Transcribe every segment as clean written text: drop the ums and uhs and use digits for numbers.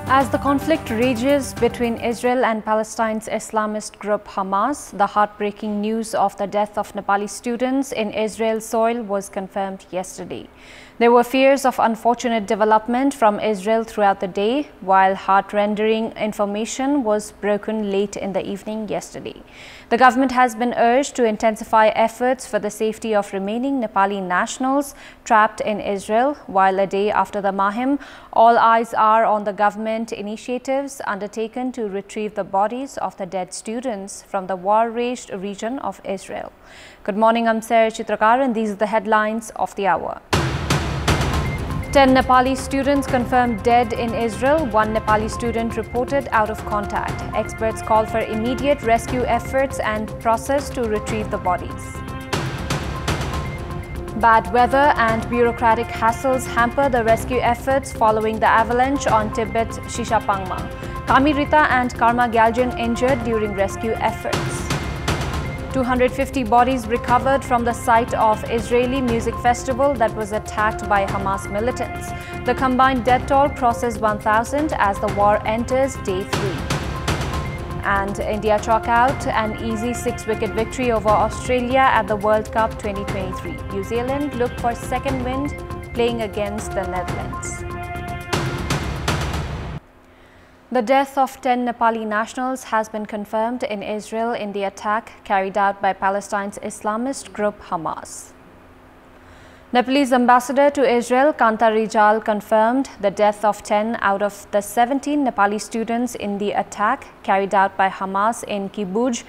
As the conflict rages between Israel and Palestine's Islamist group Hamas, the heartbreaking news of the death of Nepali students in Israel's soil was confirmed yesterday. There were fears of unfortunate development from Israel throughout the day, while heart-rending information was broken late in the evening yesterday. The government has been urged to intensify efforts for the safety of remaining Nepali nationals trapped in Israel, while a day after the Mahim, all eyes are on the government initiatives undertaken to retrieve the bodies of the dead students from the war-raged region of Israel. Good morning, I'm Chitrakar, and these are the headlines of the hour. 10 Nepali students confirmed dead in Israel. 1 Nepali student reported out of contact. Experts call for immediate rescue efforts and process to retrieve the bodies. Bad weather and bureaucratic hassles hamper the rescue efforts following the avalanche on Tibet's Shishapangma. Kamirita and Karma Gyaljan injured during rescue efforts. 250 bodies recovered from the site of Israeli music festival that was attacked by Hamas militants. The combined death toll crosses 1,000 as the war enters day 3. And India chalk out an easy 6-wicket victory over Australia at the World Cup 2023. New Zealand looked for second wind playing against the Netherlands. The death of 10 Nepali nationals has been confirmed in Israel in the attack carried out by Palestine's Islamist group Hamas. Nepalese ambassador to Israel, Kantipur confirmed the death of 10 out of the 17 Nepali students in the attack carried out by Hamas in Kibbutz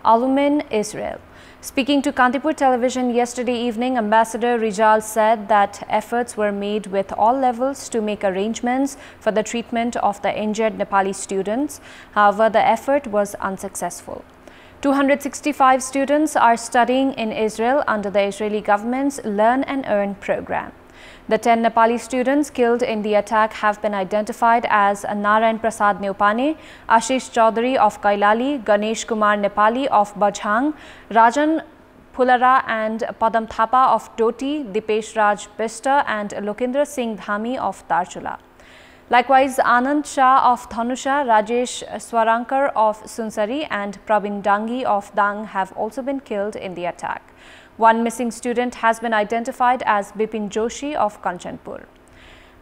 Alumin, Israel. Speaking to Kantipur television yesterday evening, Ambassador Rijal said that efforts were made with all levels to make arrangements for the treatment of the injured Nepali students. However, the effort was unsuccessful. 265 students are studying in Israel under the Israeli government's Learn and Earn program. The 10 Nepali students killed in the attack have been identified as Narayan Prasad Neupane, Ashish Chaudhary of Kailali, Ganesh Kumar Nepali of Bajhang, Rajan Phulara and Padam Thapa of Doti, Dipesh Raj Bista and Lokendra Singh Dhami of Darchula. Likewise, Anand Shah of Dhanusha, Rajesh Swarankar of Sunsari and Pravin Dangi of Dang have also been killed in the attack. One missing student has been identified as Bipin Joshi of Kanchanpur.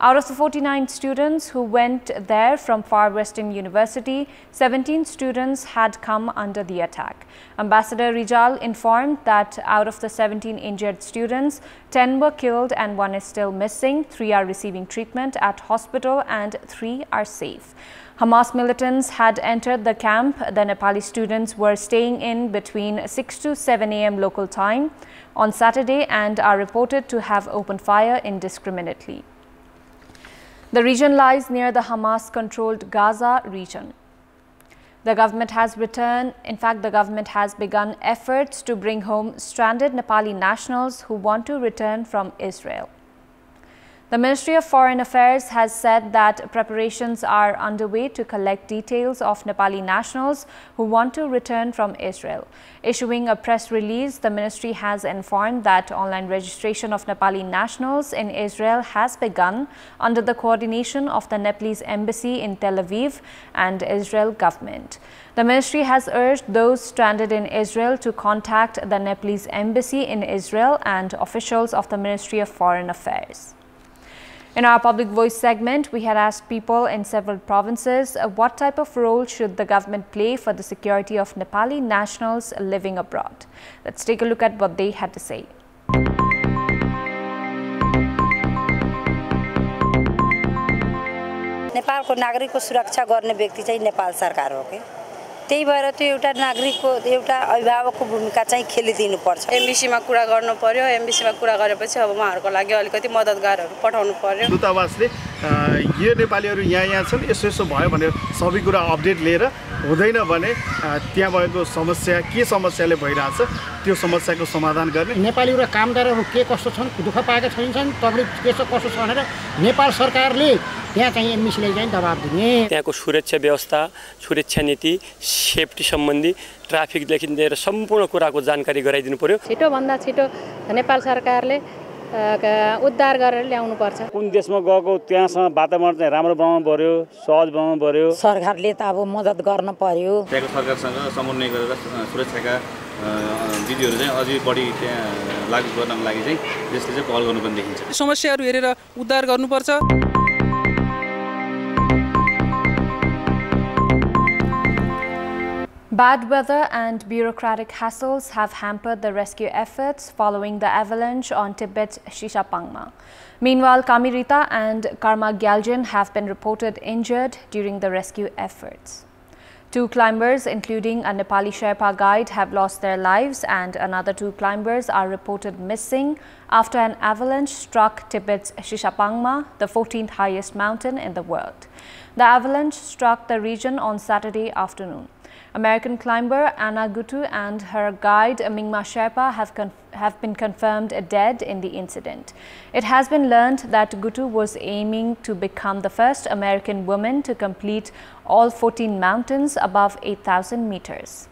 Out of the 49 students who went there from Far Western University, 17 students had come under the attack. Ambassador Rijal informed that out of the 17 injured students, 10 were killed and 1 is still missing. 3 are receiving treatment at hospital and 3 are safe. Hamas militants had entered the camp the Nepali students were staying in between 6 to 7 a.m. local time on Saturday and are reported to have opened fire indiscriminately. The region lies near the Hamas-controlled Gaza region. The government has begun efforts to bring home stranded Nepali nationals who want to return from Israel. The Ministry of Foreign Affairs has said that preparations are underway to collect details of Nepali nationals who want to return from Israel. Issuing a press release, the ministry has informed that online registration of Nepali nationals in Israel has begun under the coordination of the Nepalese embassy in Tel Aviv and Israel government. The ministry has urged those stranded in Israel to contact the Nepalese embassy in Israel and officials of the Ministry of Foreign Affairs. In our Public Voice segment, we had asked people in several provinces what type of role should the government play for the security of Nepali nationals living abroad. Let's take a look at what they had to say. नेपालको नागरिकको सुरक्षा गर्ने व्यक्ति चाहिँ नेपाल सरकार हो के त्यही भएर त्यो एउटा नागरिकको एउटा अभिभावकको भूमिका चाहिँ खेलिदिनु पर्छ एमबीसीमा कुरा गर्नु पर्यो एमबीसीमा कुरा गरेपछि अब उहाँहरुको लागि अलिकति मद्दतगारहरु पठाउनु पर्यो दूतावासले यो नेपालीहरु यहाँ छन् यसो भयो भने सबै कुरा अपडेट लिएर हुँदैन भने त्यहाँ भएको समस्या के समस्याले भइराछ त्यो समस्याको समाधान गर्ने नेपालीहरु कामदारहरु के कस्तो छन् दुःख पाएका छैनन् तकलिफ के कस्तो छ भनेर नेपाल सरकारले त्यहाँ चाहिँ एमबीसीले चाहिँ दबाब दिने त्यहाँको सुरक्षा व्यवस्था सुरक्षा नीति सेफ्टी सम्बन्धी ट्राफिक देखि लिएर सम्पूर्ण कुराको जानकारी गराइदिनु पर्यो छिटो भन्दा छिटो नेपाल सरकारले उद्धार गरेर ल्याउनु पर्छ। कुन देशमा गएको त्यहाँसँग वातावरण चाहिँ राम्रो बनाउनु पर्यो, सहज बनाउनु पर्यो। सरकारले त अब मद्दत गर्न पर्यो। त्यहाँको सरकारसँग समन्वय गरेर सुरक्षाका विधिहरू चाहिँ अझै बढी त्यहाँ लागू गर्नको लागि चाहिँ यसले चाहिँ पहल गर्नुपर्ने देखिन्छ। समस्याहरू हेरेर उद्धार गर्नुपर्छ। Bad weather and bureaucratic hassles have hampered the rescue efforts following the avalanche on Tibet's Shishapangma. Meanwhile, Kamirita and Karma Gyaljan have been reported injured during the rescue efforts. 2 climbers, including a Nepali Sherpa guide, have lost their lives, and another 2 climbers are reported missing after an avalanche struck Tibet's Shishapangma, the 14th highest mountain in the world. The avalanche struck the region on Saturday afternoon. American climber Anna Gutu and her guide Mingma Sherpa have been confirmed dead in the incident. It has been learned that Gutu was aiming to become the first American woman to complete all 14 mountains above 8,000 meters.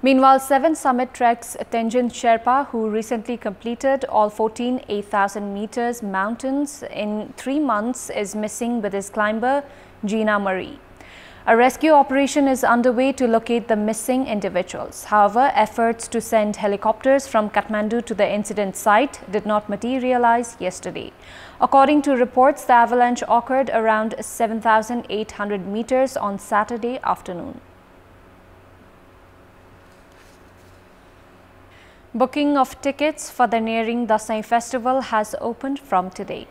Meanwhile, 7 summit treks Tenjin Sherpa, who recently completed all 14 8,000 meters mountains in 3 months, is missing with his climber Gina Marie. A rescue operation is underway to locate the missing individuals. However, efforts to send helicopters from Kathmandu to the incident site did not materialize yesterday. According to reports, the avalanche occurred around 7,800 meters on Saturday afternoon. Booking of tickets for the nearing Dasai festival has opened from today.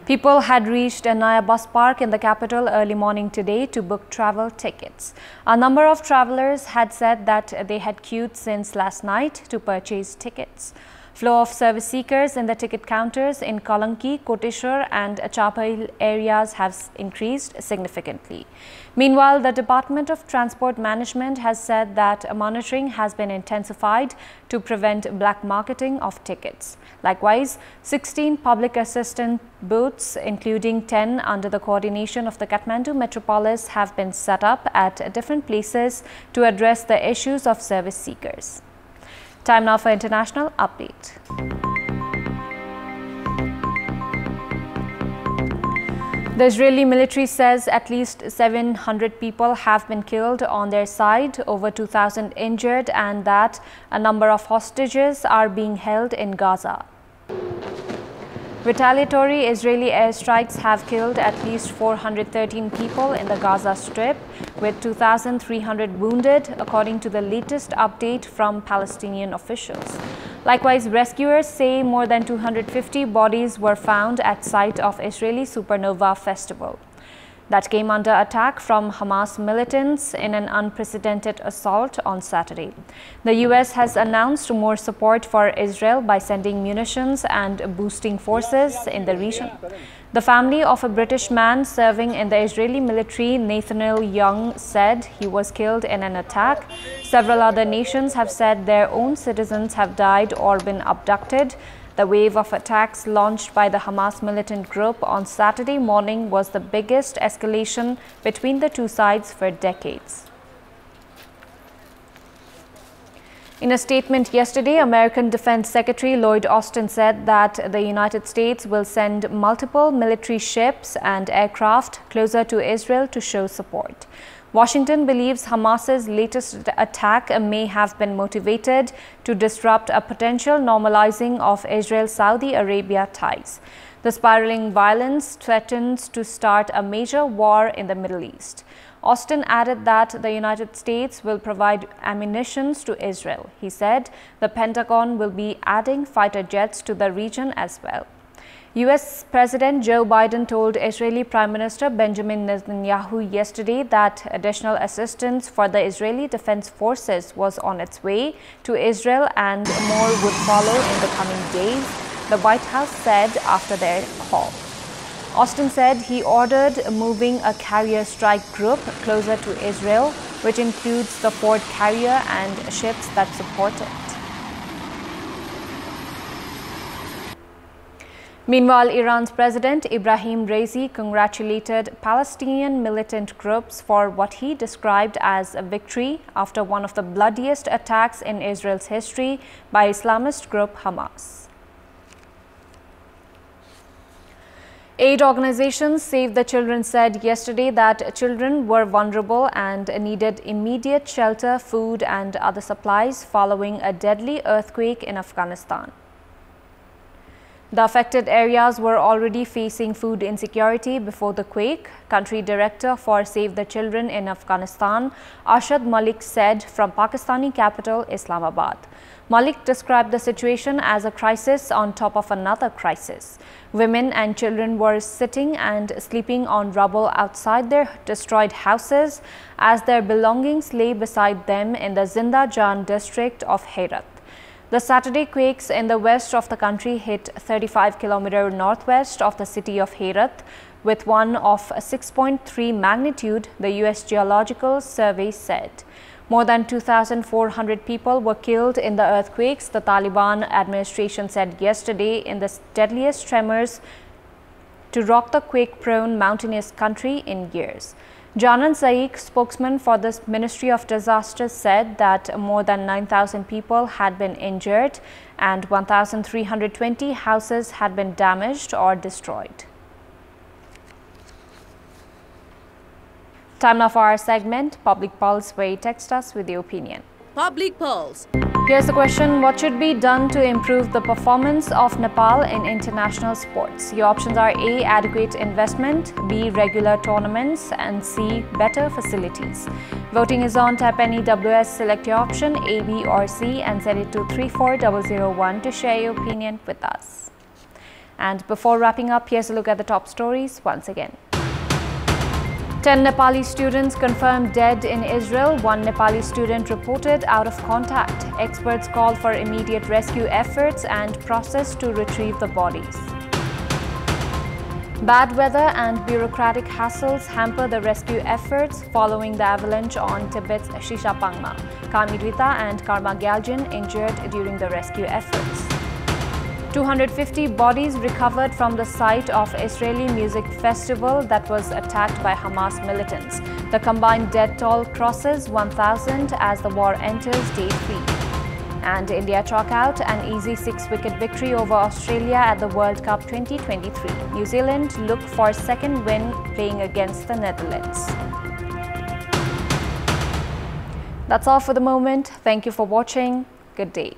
People had reached a Naya bus park in the capital early morning today to book travel tickets. A number of travelers had said that they had queued since last night to purchase tickets. Flow of service seekers in the ticket counters in Kalanki, Koteshwar and Chapail areas has increased significantly. Meanwhile, the Department of Transport Management has said that monitoring has been intensified to prevent black marketing of tickets. Likewise, 16 public assistance booths, including 10 under the coordination of the Kathmandu Metropolis, have been set up at different places to address the issues of service seekers. Time now for international update. The Israeli military says at least 700 people have been killed on their side, over 2,000 injured, and that a number of hostages are being held in Gaza. Retaliatory Israeli airstrikes have killed at least 413 people in the Gaza Strip, with 2,300 wounded, according to the latest update from Palestinian officials. Likewise, rescuers say more than 250 bodies were found at site of Israeli Supernova Festival. That came under attack from Hamas militants in an unprecedented assault on Saturday. The US has announced more support for Israel by sending munitions and boosting forces in the region. The family of a British man serving in the Israeli military, Nathaniel Young, said he was killed in an attack. Several other nations have said their own citizens have died or been abducted. The wave of attacks launched by the Hamas militant group on Saturday morning was the biggest escalation between the two sides for decades. In a statement yesterday, American Defense Secretary Lloyd Austin said that the United States will send multiple military ships and aircraft closer to Israel to show support. Washington believes Hamas's latest attack may have been motivated to disrupt a potential normalizing of Israel-Saudi Arabia ties. The spiraling violence threatens to start a major war in the Middle East. Austin added that the United States will provide ammunition to Israel. He said the Pentagon will be adding fighter jets to the region as well. US President Joe Biden told Israeli Prime Minister Benjamin Netanyahu yesterday that additional assistance for the Israeli Defense Forces was on its way to Israel and more would follow in the coming days, the White House said after their call. Austin said he ordered moving a carrier strike group closer to Israel, which includes the Ford carrier and ships that support it. Meanwhile, Iran's President Ibrahim Raisi congratulated Palestinian militant groups for what he described as a victory after one of the bloodiest attacks in Israel's history by Islamist group Hamas. Aid organizations Save the Children said yesterday that children were vulnerable and needed immediate shelter, food and other supplies following a deadly earthquake in Afghanistan. The affected areas were already facing food insecurity before the quake, Country Director for Save the Children in Afghanistan, Arshad Malik said from Pakistani capital Islamabad. Malik described the situation as a crisis on top of another crisis. Women and children were sitting and sleeping on rubble outside their destroyed houses as their belongings lay beside them in the Zinda Jan district of Herat. The Saturday quakes in the west of the country hit 35 km northwest of the city of Herat with one of 6.3 magnitude, the U.S. Geological Survey said. More than 2,400 people were killed in the earthquakes, the Taliban administration said yesterday, in the deadliest tremors to rock the quake-prone mountainous country in years. Janan Saik, spokesman for the Ministry of Disasters, said that more than 9,000 people had been injured and 1,320 houses had been damaged or destroyed. Time now for our segment, Public Pulse, where you text us with your opinion. Public Pulse. Here's the question: what should be done to improve the performance of Nepal in international sports? Your options are A. Adequate investment, B. Regular tournaments, and C. Better facilities. Voting is on. Tap any WS, select your option A, B or C and send it to 34001 to share your opinion with us. And before wrapping up, here's a look at the top stories once again. 10 Nepali students confirmed dead in Israel. 1 Nepali student reported out of contact. Experts call for immediate rescue efforts and process to retrieve the bodies. Bad weather and bureaucratic hassles hamper the rescue efforts following the avalanche on Tibet's Shishapangma. Kamirita and Karma Gyaljan injured during the rescue efforts. 250 bodies recovered from the site of Israeli music festival that was attacked by Hamas militants. The combined death toll crosses 1,000 as the war enters day 3. And India chalk out an easy 6-wicket victory over Australia at the World Cup 2023. New Zealand look for second win playing against the Netherlands. That's all for the moment. Thank you for watching. Good day.